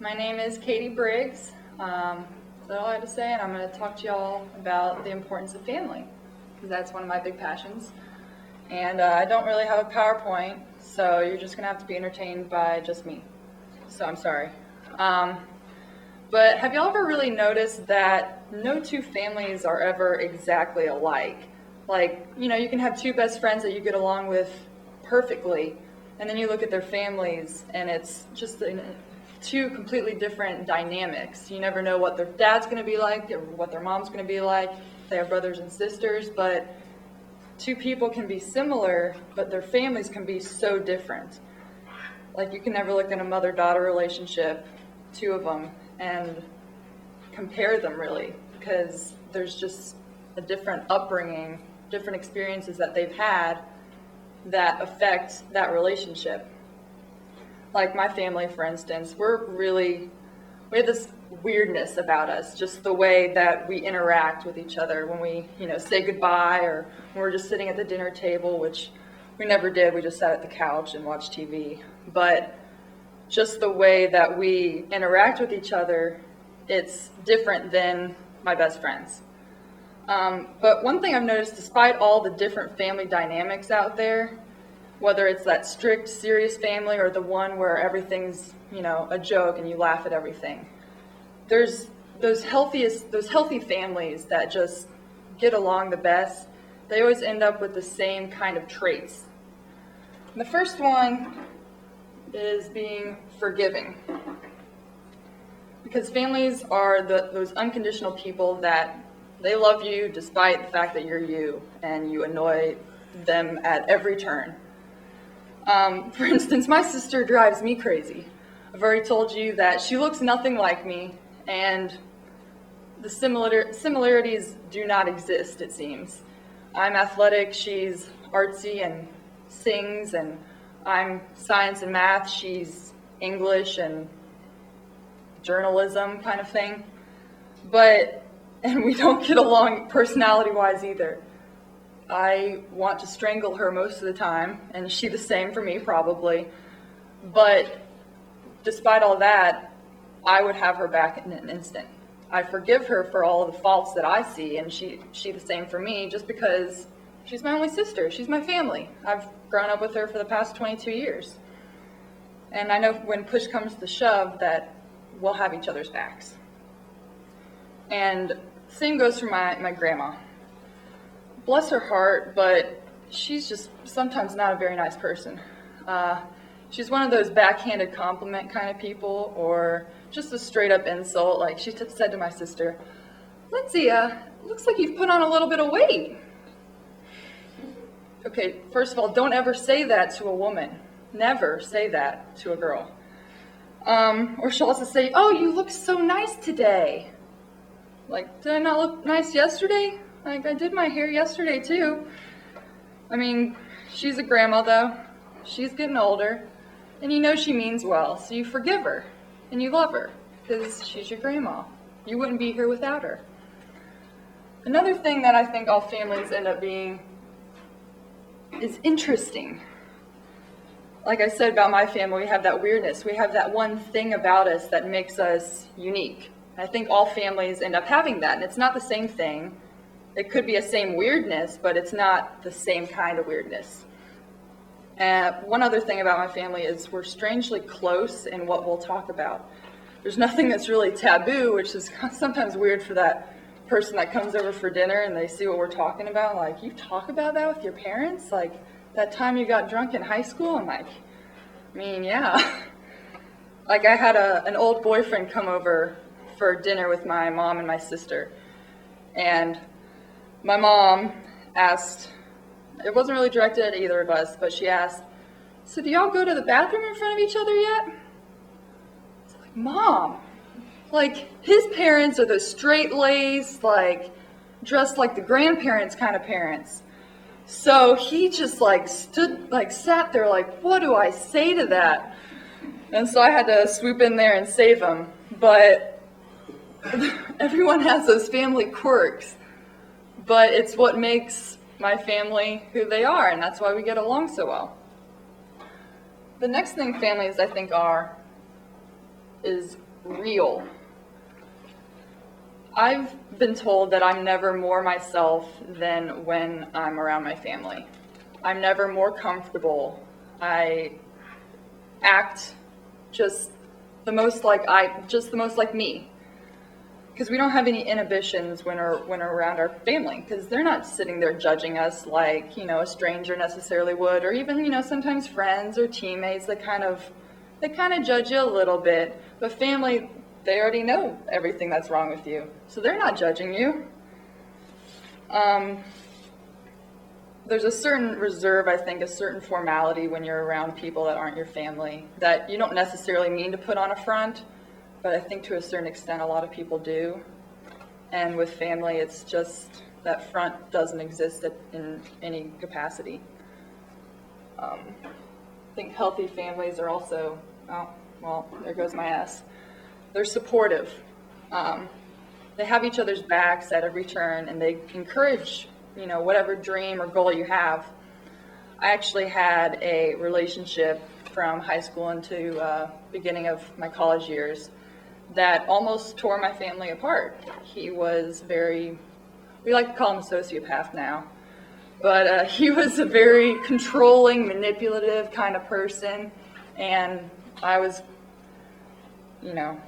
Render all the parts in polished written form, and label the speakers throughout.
Speaker 1: My name is Katie Briggs. That's all I have to say, and I'm going to talk to y'all about the importance of family, because that's one of my big passions. And I don't really have a PowerPoint, so you're just going to have to be entertained by just me. So I'm sorry. But have y'all ever really noticed that no two families are ever exactly alike? Like, you know, you can have two best friends that you get along with perfectly, and then you look at their families, and it's just two completely different dynamics. You never know what their dad's going to be like or what their mom's going to be like. They have brothers and sisters, but two people can be similar, but their families can be so different. Like, you can never look at a mother-daughter relationship, two of them, and compare them really, because there's just a different upbringing, different experiences that they've had that affect that relationship. Like my family, for instance, we have this weirdness about us, just the way that we interact with each other when we, say goodbye, or when we're just sitting at the dinner table, which we never did. We just sat at the couch and watched TV. But just the way that we interact with each other, it's different than my best friends. But one thing I've noticed, despite all the different family dynamics out there, whether it's that strict, serious family or the one where everything's, a joke and you laugh at everything, there's those healthy families that just get along the best. They always end up with the same kind of traits. And the first one is being forgiving. Because families are those unconditional people that they love you despite the fact that you're you and you annoy them at every turn. For instance, my sister drives me crazy. I've already told you that she looks nothing like me, and the similarities do not exist, it seems. I'm athletic, she's artsy and sings, and I'm science and math, she's English and journalism kind of thing. And we don't get along personality-wise either. I want to strangle her most of the time, and she the same for me probably. But despite all that, I would have her back in an instant. I forgive her for all the faults that I see, and she the same for me, just because she's my only sister. She's my family. I've grown up with her for the past 22 years. And I know when push comes to shove that we'll have each other's backs. And same goes for my grandma. Bless her heart, but she's just sometimes not a very nice person. She's one of those backhanded compliment kind of people, or just a straight up insult. Like she said to my sister, "Lindsay, looks like you've put on a little bit of weight." Okay, first of all, don't ever say that to a woman. Never say that to a girl. Or she'll also say, "Oh, you look so nice today." Like, did I not look nice yesterday? Like, I did my hair yesterday too. I mean, she's a grandma though. She's getting older. And you know she means well, so you forgive her. And you love her, because she's your grandma. You wouldn't be here without her. Another thing that I think all families end up being is interesting. Like I said about my family, we have that weirdness. We have that one thing about us that makes us unique. I think all families end up having that, and it's not the same thing. It could be a same weirdness, but it's not the same kind of weirdness. One other thing about my family is we're strangely close in what we'll talk about. There's nothing that's really taboo, which is sometimes weird for that person that comes over for dinner and they see what we're talking about. Like, you talk about that with your parents? Like, that time you got drunk in high school? I'm like, I mean, yeah. Like, I had an old boyfriend come over for dinner with my mom and my sister. And my mom asked, it wasn't really directed at either of us, but she asked, "So do y'all go to the bathroom in front of each other yet?" It's like, Mom, like, his parents are the straight-laced, like, dressed like the grandparents kind of parents. So he just, sat there like, what do I say to that? And so I had to swoop in there and save him. But everyone has those family quirks. But it's what makes my family who they are, and that's why we get along so well. The next thing families, I think, is real. I've been told that I'm never more myself than when I'm around my family. I'm never more comfortable. I act just the most like me. Because we don't have any inhibitions when we're around our family, because they're not sitting there judging us like, a stranger necessarily would, or even, sometimes friends or teammates that kind of judge you a little bit. But family, they already know everything that's wrong with you, so they're not judging you. There's a certain reserve, I think, a certain formality when you're around people that aren't your family that you don't necessarily mean to put on a front, but I think to a certain extent a lot of people do. And with family, it's just that front doesn't exist in any capacity. I think healthy families are also, there goes my S. They're supportive. They have each other's backs at every turn, and they encourage, whatever dream or goal you have. I actually had a relationship from high school into beginning of my college years that almost tore my family apart. He was we like to call him a sociopath now, but he was a very controlling, manipulative kind of person, and I was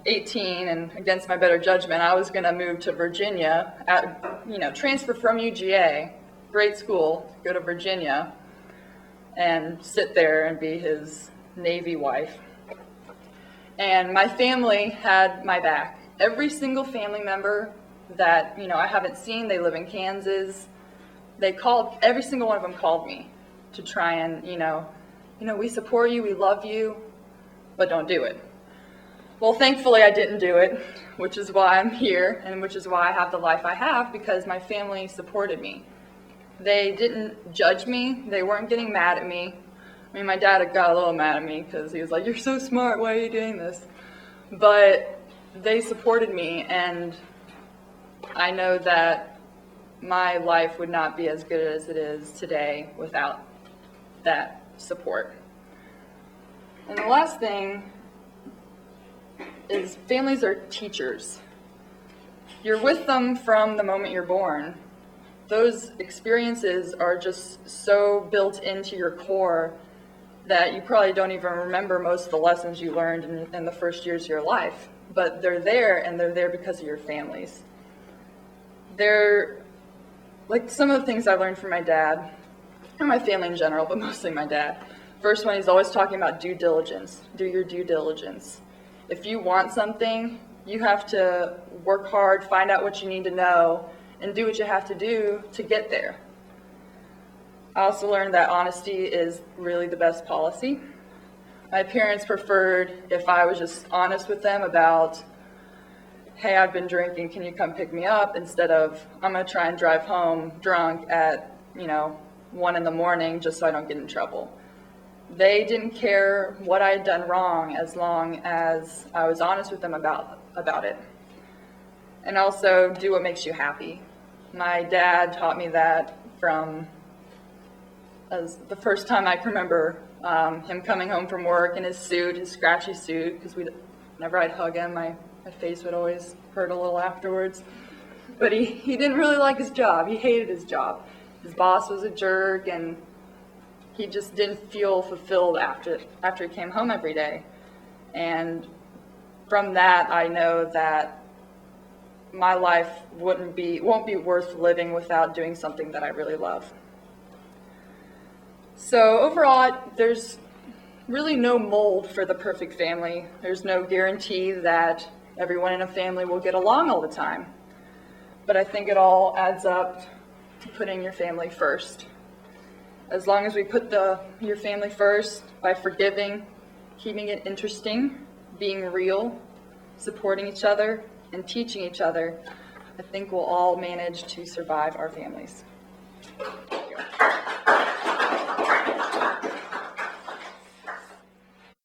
Speaker 1: 18, and against my better judgment, I was going to move to Virginia, transfer from UGA, great school, go to Virginia, and sit there and be his Navy wife. And my family had my back. Every single family member that, I haven't seen, they live in Kansas, every single one of them called me to try and, we support you, we love you, but don't do it. Well, thankfully I didn't do it, which is why I'm here, and which is why I have the life I have, because my family supported me. They didn't judge me. They weren't getting mad at me. I mean, my dad got a little mad at me because he was like, "You're so smart, why are you doing this?" But they supported me, and I know that my life would not be as good as it is today without that support. And the last thing is families are teachers. You're with them from the moment you're born. Those experiences are just so built into your core that you probably don't even remember most of the lessons you learned in the first years of your life. But they're there, and they're there because of your families. They're like some of the things I learned from my dad, or my family in general, but mostly my dad. First one, he's always talking about due diligence. Do your due diligence. If you want something, you have to work hard, find out what you need to know, and do what you have to do to get there. I also learned that honesty is really the best policy. My parents preferred if I was just honest with them about, "Hey, I've been drinking, can you come pick me up?" instead of, "I'm going to try and drive home drunk at, 1 in the morning just so I don't get in trouble." They didn't care what I had done wrong as long as I was honest with them about it. And also, do what makes you happy. My dad taught me that from as the first time I can remember him coming home from work in his suit, his scratchy suit, because whenever I'd hug him, my face would always hurt a little afterwards. But he didn't really like his job. He hated his job. His boss was a jerk, and he just didn't feel fulfilled after he came home every day. And from that, I know that my life won't be worth living without doing something that I really love. So overall, there's really no mold for the perfect family. There's no guarantee that everyone in a family will get along all the time. But I think it all adds up to putting your family first. As long as we put your family first by forgiving, keeping it interesting, being real, supporting each other, and teaching each other, I think we'll all manage to survive our families. Thank you.